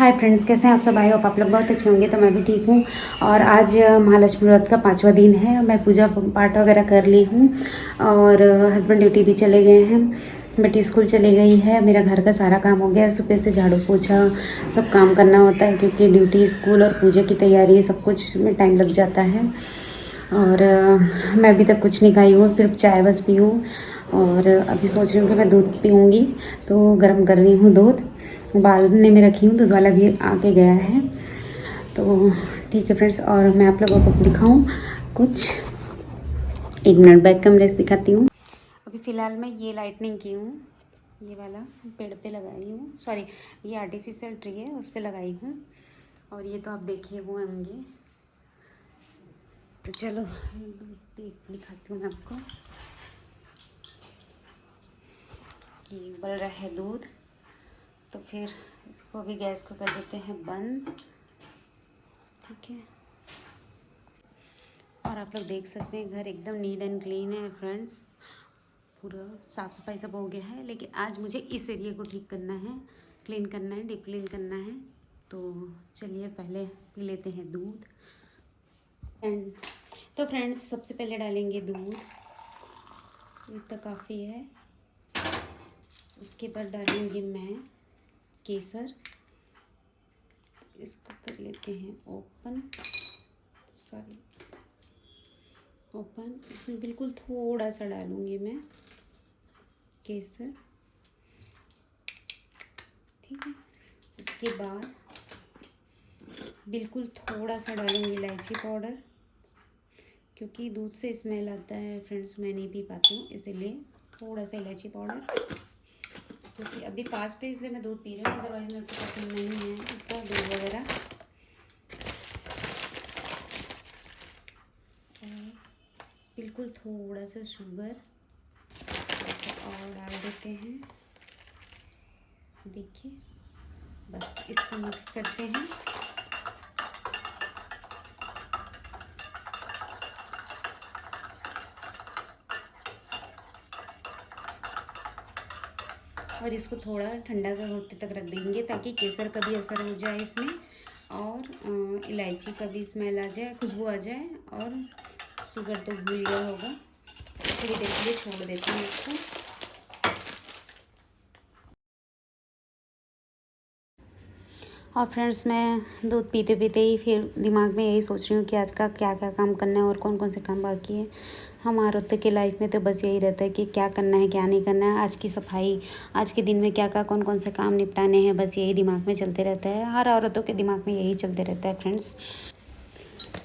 Hi friends, कैसे हैं आप सब। आई होप आप लोग बहुत अच्छे होंगे। तो मैं भी ठीक हूँ। और आज महालक्ष्मी व्रत का 5वां दिन है। मैं पूजा पाठ वगैरह कर ली हूँ और हस्बैंड ड्यूटी भी चले गए हैं, बेटी स्कूल चली गई है। मेरा घर का सारा काम हो गया। सुबह से झाड़ू पोछा सब काम करना होता है क्योंकि ड्यूटी, स्कूल और पूजा की तैयारी सब कुछ में टाइम लग जाता है। और मैं अभी तक कुछ नहीं खाई हूँ, सिर्फ चाय बस पी हूँ। और अभी सोच रही हूँ कि मैं दूध पीऊँगी, तो गर्म कर रही हूँ दूध, उबालने में रखी हूँ। दूध वाला भी आके गया है। तो ठीक है फ्रेंड्स, और मैं आप लोगों को दिखाऊँ कुछ। 1 मिनट बैक कैमरे से दिखाती हूँ। अभी फ़िलहाल मैं ये लाइटनिंग की हूँ, ये वाला पेड़ पे लगाई हूँ। सॉरी, ये आर्टिफिशियल ट्री है, उस पर लगाई हूँ। और ये तो आप देखे हुए होंगे। तो चलो दिखाती हूँ मैं आपको कि उबल रहा है दूध। तो फिर इसको अभी गैस को कर देते हैं बंद। ठीक है, और आप लोग देख सकते हैं घर एकदम नीट एंड क्लीन है फ्रेंड्स। पूरा साफ़ सफाई सब हो गया है, लेकिन आज मुझे इस एरिया को ठीक करना है, क्लीन करना है, डीप क्लीन करना है। तो चलिए पहले पी लेते हैं दूध। एंड तो फ्रेंड्स, सबसे पहले डालेंगे दूध, ये तो काफ़ी है। उसके बाद डालेंगे मैं केसर। इसको कर लेते हैं ओपन। Sorry, open. इसमें बिल्कुल थोड़ा सा डालूंगी मैं केसर। ठीक है, उसके बाद बिल्कुल थोड़ा सा डालूंगी इलायची पाउडर, क्योंकि दूध से स्मेल आता है फ्रेंड्स, मैं नहीं पी पाती हूँ, इसीलिए थोड़ा सा इलायची पाउडर। क्योंकि अभी फास्ट है इसलिए मैं दूध पी रही हूँ, अदरवाइज़ मेरे को पसंद नहीं है इसका दूध वगैरह। बिल्कुल थोड़ा सा शुगर और डाल देते हैं। देखिए, बस इसको मिक्स करते हैं। और इसको थोड़ा ठंडा होते तक रख देंगे ताकि केसर का भी असर हो जाए इसमें, और इलायची का भी स्मेल आ जाए, खुशबू आ जाए। और शुगर तो भूल गया होगा, थोड़ी देर के लिए छोड़ देते हैं इसको। और फ्रेंड्स, मैं दूध पीते पीते ही फिर दिमाग में यही सोच रही हूँ कि आज का क्या क्या काम करना है और कौन कौन से काम बाकी है। हमारे औरतों की लाइफ में तो बस यही रहता है कि क्या करना है क्या नहीं करना है, आज की सफाई, आज के दिन में क्या क्या कौन कौन से काम निपटाने हैं, बस यही दिमाग में चलते रहता है। हर औरतों के दिमाग में यही चलते रहता है फ्रेंड्स।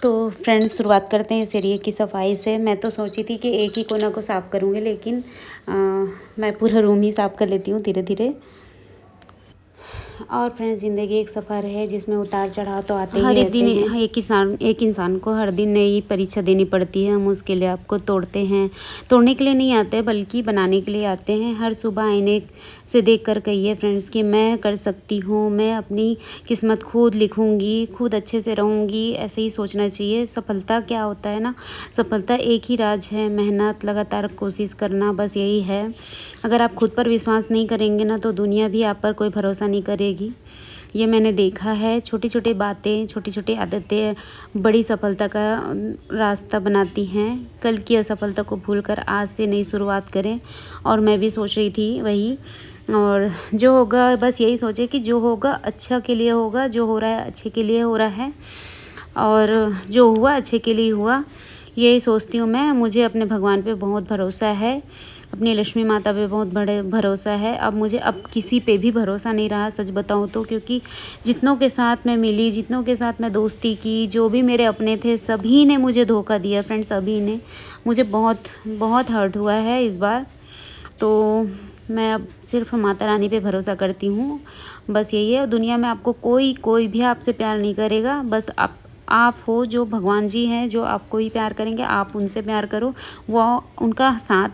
तो फ्रेंड्स, शुरुआत करते हैं इस एरिया की सफाई से। मैं तो सोची थी कि एक ही कोना को साफ़ करूँगी, लेकिन मैं पूरा रूम ही साफ़ कर लेती हूँ धीरे धीरे। और फ्रेंड्स, ज़िंदगी एक सफ़र है जिसमें उतार चढ़ाव तो आते ही रहते हैं। एक इंसान को हर दिन नई परीक्षा देनी पड़ती है। हम उसके लिए आपको तोड़ने के लिए नहीं आते, बल्कि बनाने के लिए आते हैं। हर सुबह आईने से देख कर कहिए फ्रेंड्स कि मैं कर सकती हूँ, मैं अपनी किस्मत खुद लिखूँगी, खुद अच्छे से रहूँगी। ऐसे ही सोचना चाहिए। सफलता क्या होता है ना, सफलता एक ही राज है, मेहनत, लगातार कोशिश करना, बस यही है। अगर आप खुद पर विश्वास नहीं करेंगे ना, तो दुनिया भी आप पर कोई भरोसा नहीं करेगी। ये मैंने देखा है। छोटी छोटी बातें, छोटी छोटी आदतें बड़ी सफलता का रास्ता बनाती हैं। कल की असफलता को भूलकर आज से नई शुरुआत करें। और मैं भी सोच रही थी वही। और जो होगा, बस यही सोचे कि जो होगा अच्छा के लिए होगा, जो हो रहा है अच्छे के लिए हो रहा है, और जो हुआ अच्छे के लिए हुआ। यही सोचती हूँ मैं। मुझे अपने भगवान पे बहुत भरोसा है, अपनी लक्ष्मी माता पे बहुत बड़े भरोसा है। अब मुझे किसी पे भी भरोसा नहीं रहा, सच बताऊँ तो। क्योंकि जितनों के साथ मैं मिली, जितनों के साथ मैं दोस्ती की, जो भी मेरे अपने थे, सभी ने मुझे धोखा दिया फ्रेंड्स, सभी ने। मुझे बहुत बहुत हर्ट हुआ है इस बार। तो मैं अब सिर्फ माता रानी पे भरोसा करती हूँ। बस यही है, दुनिया में आपको कोई भी आपसे प्यार नहीं करेगा। बस आप हो, जो भगवान जी हैं जो आपको ही प्यार करेंगे, आप उनसे प्यार करो। वो उनका हाथ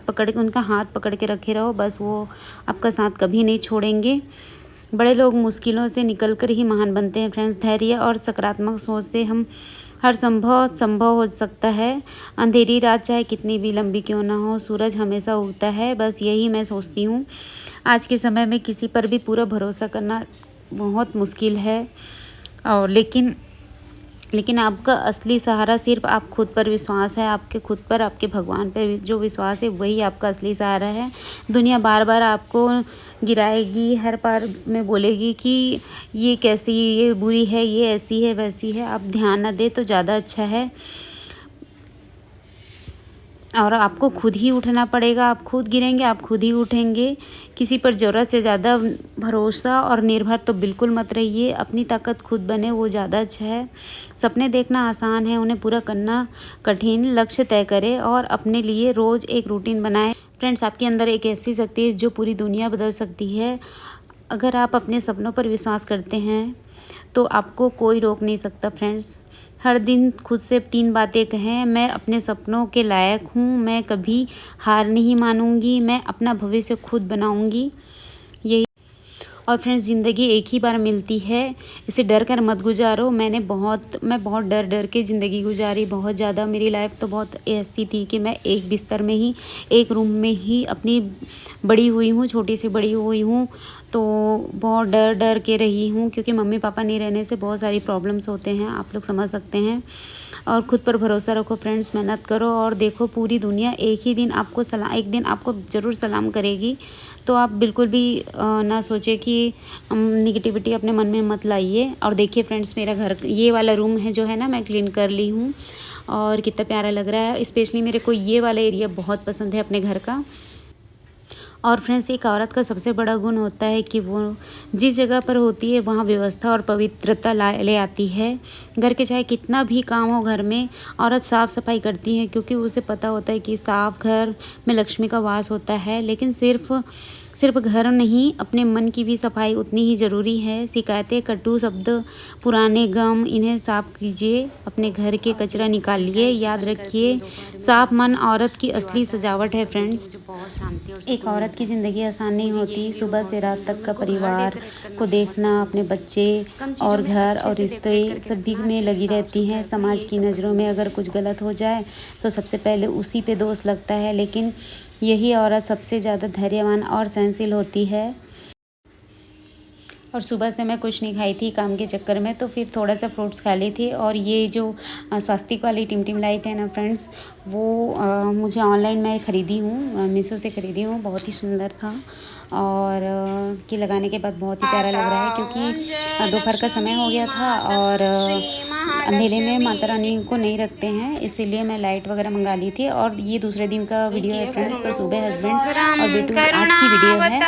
पकड़ के रखे रहो, बस वो आपका साथ कभी नहीं छोड़ेंगे। बड़े लोग मुश्किलों से निकल कर ही महान बनते हैं फ्रेंड्स। धैर्य और सकारात्मक सोच से हम हर संभव हो सकता है। अंधेरी रात चाहे कितनी भी लंबी क्यों ना हो, सूरज हमेशा उगता है। बस यही मैं सोचती हूँ। आज के समय में किसी पर भी पूरा भरोसा करना बहुत मुश्किल है। और लेकिन आपका असली सहारा सिर्फ आप खुद पर विश्वास है, आपके खुद पर, आपके भगवान पर जो विश्वास है वही आपका असली सहारा है। दुनिया बार बार आपको गिराएगी, हर बार में बोलेगी कि ये कैसी, ये बुरी है, ये ऐसी है, वैसी है। आप ध्यान न दें तो ज़्यादा अच्छा है। और आपको खुद ही उठना पड़ेगा, आप खुद गिरेंगे, आप खुद ही उठेंगे। किसी पर ज़रूरत से ज़्यादा भरोसा और निर्भर तो बिल्कुल मत रहिए। अपनी ताकत खुद बने, वो ज़्यादा अच्छा है। सपने देखना आसान है, उन्हें पूरा करना कठिन। लक्ष्य तय करें और अपने लिए रोज़ एक रूटीन बनाएं। फ्रेंड्स, आपके अंदर एक ऐसी शक्ति है जो पूरी दुनिया बदल सकती है। अगर आप अपने सपनों पर विश्वास करते हैं तो आपको कोई रोक नहीं सकता। फ्रेंड्स, हर दिन खुद से 3 बातें कहें। मैं अपने सपनों के लायक हूँ, मैं कभी हार नहीं मानूंगी, मैं अपना भविष्य खुद बनाऊंगी। यही। और फ्रेंड्स, ज़िंदगी एक ही बार मिलती है, इसे डर कर मत गुजारो। मैं बहुत डर के ज़िंदगी गुजारी, बहुत ज़्यादा। मेरी लाइफ तो बहुत ऐसी थी कि मैं एक बिस्तर में ही, एक रूम में ही अपनी बड़ी हुई हूँ, छोटी सी बड़ी हुई हूँ। तो बहुत डर के रही हूँ, क्योंकि मम्मी पापा नहीं रहने से बहुत सारी प्रॉब्लम्स होते हैं, आप लोग समझ सकते हैं। और खुद पर भरोसा रखो फ्रेंड्स, मेहनत करो और देखो पूरी दुनिया एक दिन आपको ज़रूर सलाम करेगी। तो आप बिल्कुल भी ना सोचे कि निगेटिविटी अपने मन में मत लाइए। और देखिए फ्रेंड्स, मेरा घर, ये वाला रूम है जो है ना, मैं क्लीन कर ली हूँ और कितना प्यारा लग रहा है। स्पेशली मेरे को ये वाला एरिया बहुत पसंद है अपने घर का। और फ्रेंड्स, एक औरत का सबसे बड़ा गुण होता है कि वो जिस जगह पर होती है वहाँ व्यवस्था और पवित्रता ले आती है। घर के चाहे कितना भी काम हो घर में, औरत साफ़ सफाई करती है, क्योंकि उसे पता होता है कि साफ घर में लक्ष्मी का वास होता है। लेकिन सिर्फ घर नहीं, अपने मन की भी सफाई उतनी ही ज़रूरी है। शिकायतें, कटु शब्द, पुराने गम, इन्हें साफ कीजिए। अपने घर के कचरा निकालिए। याद रखिए, साफ मन औरत की असली सजावट है। फ्रेंड्स, एक औरत की ज़िंदगी आसान नहीं होती। सुबह से रात तक का परिवार को देखना, अपने बच्चे और घर और रिश्ते सभी में लगी रहती हैं। समाज की नज़रों में अगर कुछ गलत हो जाए तो सबसे पहले उसी पे दोष लगता है, लेकिन यही औरत सबसे ज़्यादा धैर्यवान और सहनशील होती है। और सुबह से मैं कुछ नहीं खाई थी काम के चक्कर में, तो फिर थोड़ा सा फ्रूट्स खा ली थी। और ये जो स्वास्तिक वाली टिमटिम लाइट है ना फ्रेंड्स, वो मुझे ऑनलाइन मैं ख़रीदी हूँ, मीशो से ख़रीदी हूँ। बहुत ही सुंदर था और कि लगाने के बाद बहुत ही प्यारा लग रहा है, क्योंकि दोपहर का समय हो गया था और अंधेरे में माता रानी को नहीं रखते हैं, इसीलिए मैं लाइट वगैरह मंगा ली थी। और ये दूसरे दिन का वीडियो है फ्रेंड्स। तो सुबह हस्बैंड और बेटू, आज की वीडियो है।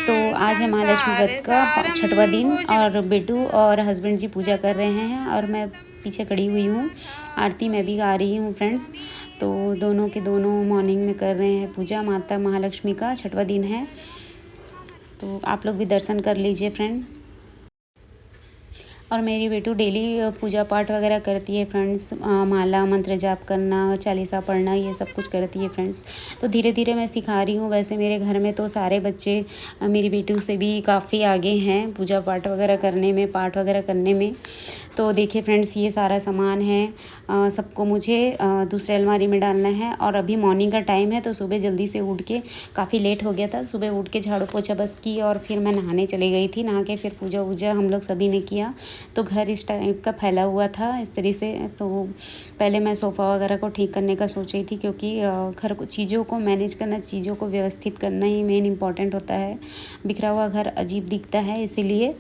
तो आज है महालक्ष्मी व्रत का 6वां दिन और बेटू और हस्बैंड जी पूजा कर रहे हैं और मैं पीछे खड़ी हुई हूँ। आरती मैं भी गा रही हूँ फ्रेंड्स। तो दोनों के दोनों मॉर्निंग में कर रहे हैं पूजा। माता महालक्ष्मी का 6वां दिन है, तो आप लोग भी दर्शन कर लीजिए फ्रेंड। और मेरी बेटू डेली पूजा पाठ वगैरह करती है फ्रेंड्स। माला मंत्र जाप करना, चालीसा पढ़ना, ये सब कुछ करती है फ्रेंड्स। तो धीरे धीरे मैं सिखा रही हूँ। वैसे मेरे घर में तो सारे बच्चे मेरी बेटू से भी काफ़ी आगे हैं पूजा पाठ वगैरह करने में, पाठ वगैरह करने में। तो देखिए फ्रेंड्स, ये सारा सामान है, सबको मुझे दूसरे अलमारी में डालना है। और अभी मॉर्निंग का टाइम है, तो सुबह जल्दी से उठ के, काफ़ी लेट हो गया था, सुबह उठ के झाड़ू पोछा बस की और फिर मैं नहाने चली गई थी। नहा के फिर पूजा वूजा हम लोग सभी ने किया। तो घर इस टाइप का फैला हुआ था इस तरह से। तो पहले मैं सोफ़ा वगैरह को ठीक करने का सोच रही थी, क्योंकि घर को, चीज़ों को मैनेज करना, चीज़ों को व्यवस्थित करना ही मेन इम्पॉर्टेंट होता है। बिखरा हुआ घर अजीब दिखता है, इसीलिए,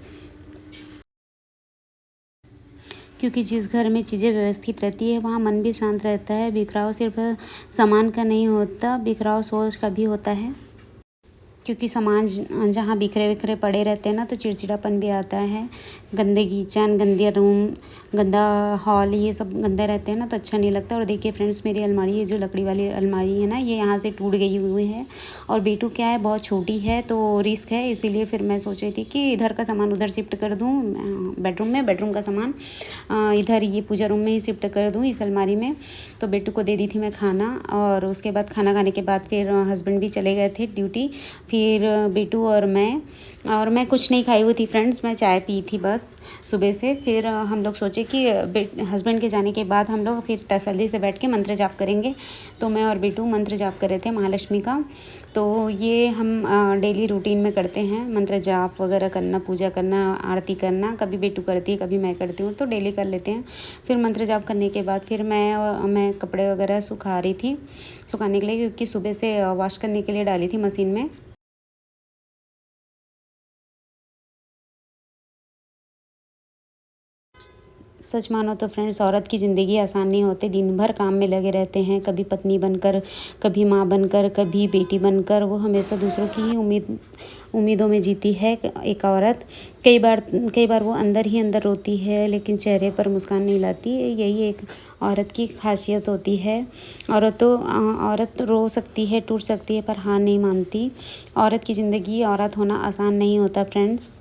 क्योंकि जिस घर में चीज़ें व्यवस्थित रहती है वहाँ मन भी शांत रहता है। बिखराव सिर्फ सामान का नहीं होता, बिखराव सोच का भी होता है। क्योंकि सामान जहाँ बिखरे बिखरे पड़े रहते हैं ना, तो चिड़चिड़ापन भी आता है। गंदे किचन, गंदे रूम, गंदा हॉल, ये सब गंदे रहते हैं ना, तो अच्छा नहीं लगता। और देखिए फ्रेंड्स, मेरी अलमारी, ये जो लकड़ी वाली अलमारी है ना, ये यहाँ से टूट गई हुई है। और बेटू क्या है, बहुत छोटी है, तो रिस्क है, इसीलिए फिर मैं सोच रही थी कि इधर का सामान उधर शिफ्ट कर दूँ बेडरूम में, बेडरूम का सामान इधर ये पूजा रूम में ही शिफ्ट कर दूँ, इस अलमारी में। तो बेटू को दे दी थी मैं खाना, और उसके बाद खाना खाने के बाद फिर हस्बैंड भी चले गए थे ड्यूटी। फिर फिर बेटू और मैं कुछ नहीं खाई हुई थी फ्रेंड्स, मैं चाय पी थी बस सुबह से। फिर हम लोग सोचे कि हस्बैंड के जाने के बाद हम लोग फिर तसल्ली से बैठ के मंत्र जाप करेंगे। तो मैं और बेटू मंत्र जाप कर रहे थे महालक्ष्मी का। तो ये हम डेली रूटीन में करते हैं, मंत्र जाप वगैरह करना, पूजा करना, आरती करना। कभी बेटू करती है, कभी मैं करती हूँ, तो डेली कर लेते हैं। फिर मंत्र जाप करने के बाद फिर मैं कपड़े वगैरह सुखा रही थी, सुखाने के लिए, क्योंकि सुबह से वॉश करने के लिए डाली थी मशीन में। सच मानो तो फ्रेंड्स, औरत की ज़िंदगी आसान नहीं होती। दिन भर काम में लगे रहते हैं, कभी पत्नी बनकर, कभी माँ बनकर, कभी बेटी बनकर। वो हमेशा दूसरों की ही उम्मीदों में जीती है एक औरत। कई बार वो अंदर ही अंदर रोती है, लेकिन चेहरे पर मुस्कान नहीं लाती। यही एक औरत की खासियत होती है। औरत रो सकती है, टूट सकती है, पर हार नहीं मानती। औरत की ज़िंदगी, औरत होना आसान नहीं होता फ्रेंड्स।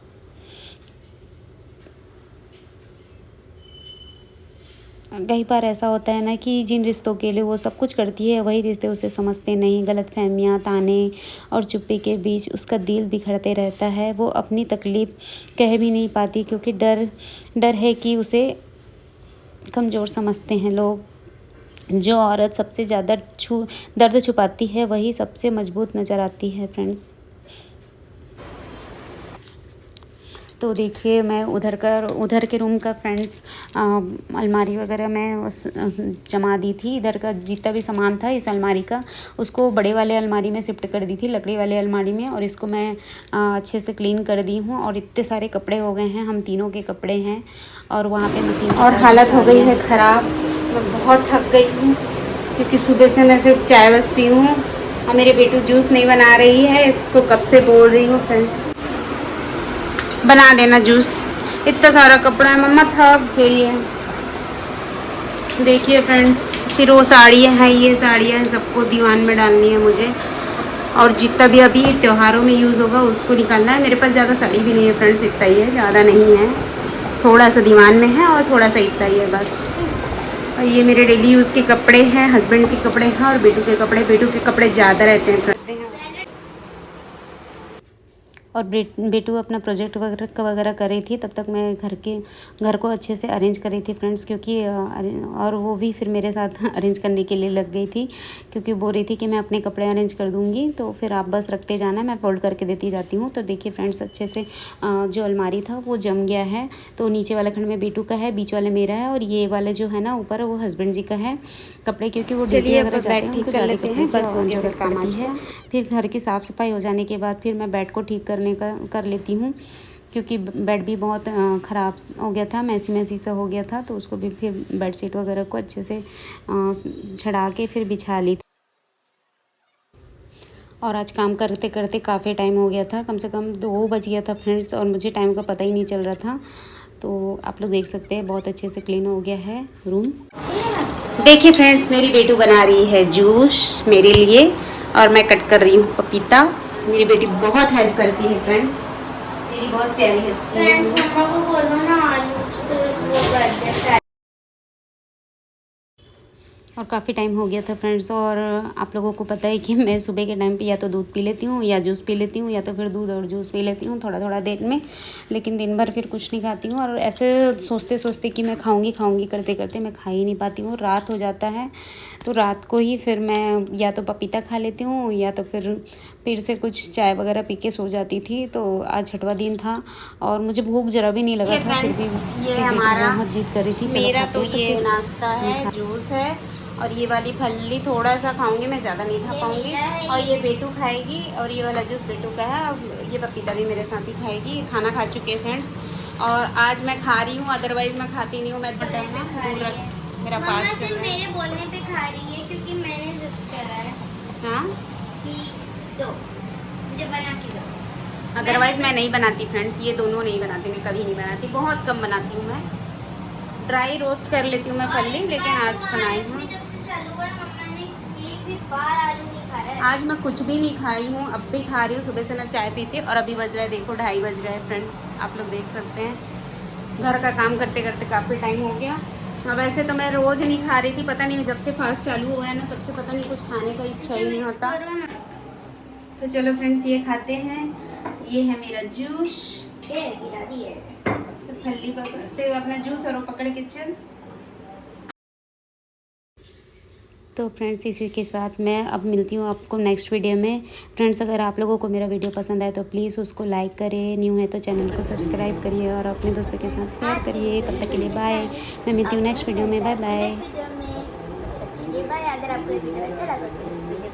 कई बार ऐसा होता है ना कि जिन रिश्तों के लिए वो सब कुछ करती है, वही रिश्ते उसे समझते नहीं। गलतफहमियां, ताने और चुप्पी के बीच उसका दिल बिखरते रहता है। वो अपनी तकलीफ़ कह भी नहीं पाती, क्योंकि डर है कि उसे कमज़ोर समझते हैं लोग। जो औरत सबसे ज़्यादा दर्द छुपाती है, वही सबसे मजबूत नज़र आती है फ्रेंड्स। तो देखिए, मैं उधर के रूम का फ्रेंड्स अलमारी वगैरह मैं जमा दी थी। इधर का जितना भी सामान था इस अलमारी का, उसको बड़े वाले अलमारी में शिफ्ट कर दी थी, लकड़ी वाले अलमारी में। और इसको मैं अच्छे से क्लीन कर दी हूँ। और इतने सारे कपड़े हो गए हैं, हम तीनों के कपड़े हैं। और वहाँ पे मशीन और हालत हो गई है ख़राब। मैं बहुत थक गई हूँ, क्योंकि सुबह से मैं सिर्फ चाय बस पी हूँ। और मेरे बेटू जूस नहीं बना रही है, इसको कब से बोल रही हूँ फ्रेंड्स, बना देना जूस। इतना सारा कपड़ा है, मम्मा थक गई है। देखिए फ्रेंड्स, फिर वो साड़ियाँ हैं, ये साड़ियाँ सबको दीवान में डालनी है मुझे। और जितना भी अभी त्योहारों में यूज़ होगा उसको निकालना है। मेरे पास ज़्यादा साड़ी भी नहीं है फ्रेंड्स, इतना ही है, ज़्यादा नहीं है। थोड़ा सा दीवान में है और थोड़ा सा इतना ही है बस। और ये मेरे डेली यूज़ के कपड़े हैं, हस्बैंड के कपड़े हैं और बेटू के कपड़े। बेटू के कपड़े ज़्यादा रहते हैं। और बेटू अपना प्रोजेक्ट वगैरह कर रही थी, तब तक मैं घर को अच्छे से अरेंज कर रही थी फ्रेंड्स। क्योंकि और वो भी फिर मेरे साथ अरेंज करने के लिए लग गई थी, क्योंकि बोल रही थी कि मैं अपने कपड़े अरेंज कर दूँगी, तो फिर आप बस रखते जाना, मैं फोल्ड करके देती जाती हूँ। तो देखिए फ्रेंड्स, अच्छे से जो अलमारी था वो जम गया है। तो नीचे वाला खंड में बेटू का है, बीच वाला मेरा है, और ये वाला जो है ना ऊपर, वो हस्बैंड जी का है कपड़े। क्योंकि वो ड्यूटी वगैरह जाते हैं, उनको ज़्यादा कपड़े की ज़रूरत पड़ती है। फिर घर की साफ़ सफाई हो जाने के बाद फिर मैं बेड को ठीक कर लेती हूँ, क्योंकि बेड भी बहुत ख़राब हो गया था, मैसी सा हो गया था। तो उसको भी फिर बेडशीट वगैरह को अच्छे से छड़ा के फिर बिछा ली थी। और आज काम करते करते काफ़ी टाइम हो गया था, कम से कम 2 बज गया था फ्रेंड्स, और मुझे टाइम का पता ही नहीं चल रहा था। तो आप लोग देख सकते हैं, बहुत अच्छे से क्लीन हो गया है रूम। देखिए फ्रेंड्स, मेरी बेटू बना रही है जूस मेरे लिए, और मैं कट कर रही हूँ पपीता। मेरी बेटी बहुत हेल्प करती है फ्रेंड्स, मेरी बहुत प्यारी है फ्रेंड्स। मम्मा को बोलो ना आज तो वो कर देता है। और काफ़ी टाइम हो गया था फ्रेंड्स। और आप लोगों को पता है कि मैं सुबह के टाइम पे या तो दूध पी लेती हूँ या जूस पी लेती हूँ, या तो फिर दूध और जूस पी लेती हूँ थोड़ा देर में। लेकिन दिन भर फिर कुछ नहीं खाती हूँ। और ऐसे सोचते कि मैं खाऊंगी करते करते मैं खा ही नहीं पाती हूँ, रात हो जाता है। तो रात को ही फिर मैं या तो पपीता खा लेती हूँ, या तो फिर से कुछ चाय वगैरह पी के सो जाती थी। तो आज 6वां दिन था और मुझे भूख जरा भी नहीं लगा था, फिर भी ये हमारा बहुत जिद कर रही थी। मेरा तो ये नाश्ता है, जूस है, और ये वाली फली थोड़ा सा खाऊंगी मैं, ज़्यादा नहीं खा पाऊंगी। और ये बेटू खाएगी, और ये वाला जूस बेटू का है। अब ये पपीता भी मेरे साथ ही खाएगी। खाना खा चुके हैं फ्रेंड्स, और आज मैं खा रही हूँ, अदरवाइज़ मैं खाती नहीं हूँ। मैं दूर रख, मेरा पास मेरे बोलने पे खा रही है, क्योंकि मैंने जिद करा है। हाँ, दो मुझे बना के दो, अदरवाइज़ मैं नहीं बनाती फ्रेंड्स। ये दोनों नहीं बनाती, मैं कभी नहीं बनाती, बहुत कम बनाती हूँ मैं। ड्राई रोस्ट कर लेती हूँ मैं फली, लेकिन आज बनाई हूँ। आज मैं कुछ भी नहीं खाई हूँ, अब भी खा रही हूँ। सुबह से मैं चाय पीती, और अभी बज रहा है देखो 2:30 बज रहे हैं फ्रेंड्स, आप लोग देख सकते हैं। घर का काम करते करते काफ़ी टाइम हो गया। वैसे तो मैं रोज़ नहीं खा रही थी, पता नहीं जब से फास्ट चालू हुआ है ना, तब से पता नहीं कुछ खाने का इच्छा ही नहीं होता। तो चलो फ्रेंड्स ये खाते हैं। ये है मेरा जूस। गिरा दिए तो फल्ली पकड़ते हुए अपना जूस और वो पकड़ के चल। तो फ्रेंड्स इसी के साथ मैं अब मिलती हूँ आपको नेक्स्ट वीडियो में। फ्रेंड्स अगर आप लोगों को मेरा वीडियो पसंद आए तो प्लीज़ उसको लाइक करें, न्यू है तो चैनल को सब्सक्राइब करिए और अपने दोस्तों के साथ शेयर करिए। तब तक के लिए बाय। मैं मिलती हूँ नेक्स्ट वीडियो में। Bye bye. नेक्स्ट वीडियो में, तब तक के लिए बाय। अगर आपको ये वीडियो अच्छा लगा तो